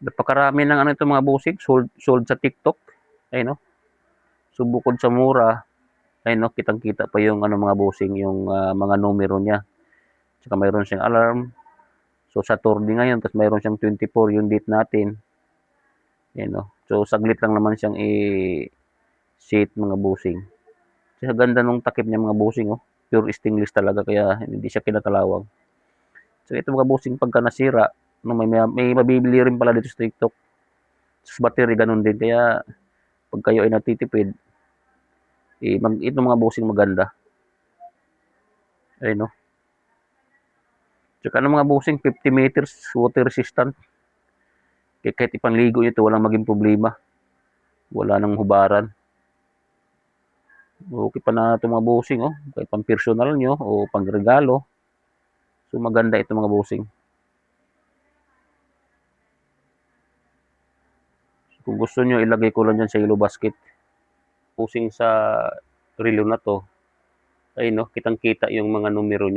Napakarami ng ano ito mga bossing, sold sa TikTok. Ayun no. So bukod sa mura, ayun no, kitang-kita pa yung ano mga bossing, yung mga numero niya. Tsaka mayroon siyang alarm. So Saturday ngayon, tapos mayroon siyang 24 yung date natin. Ayun no. So saglit lang naman siyang i-set mga bossing. Kasi ganda nung takip niya mga bossing oh. Pure stainless talaga kaya hindi siya kinakalawang. So ito mga bossing pagka nasira, no, may mabibili rin pala dito sa TikTok. Sa battery ganun din kaya pag kayo ay nagtitipid, ito mga bossing maganda. Ayun no. Tsaka ano mga bossing 50 meters water resistant. Kaya kahit ipanligo nyo ito walang maging problema. Wala nang hubaran. Okay pa na ito mga bossing oh. Kahit pang personal nyo o pang regalo. So maganda ito mga bossing. Kung gusto nyo ilagay ko lang dyan sa yellow basket. Bossing sa relo na to. Ayun no, kitang kita yung mga numero niya.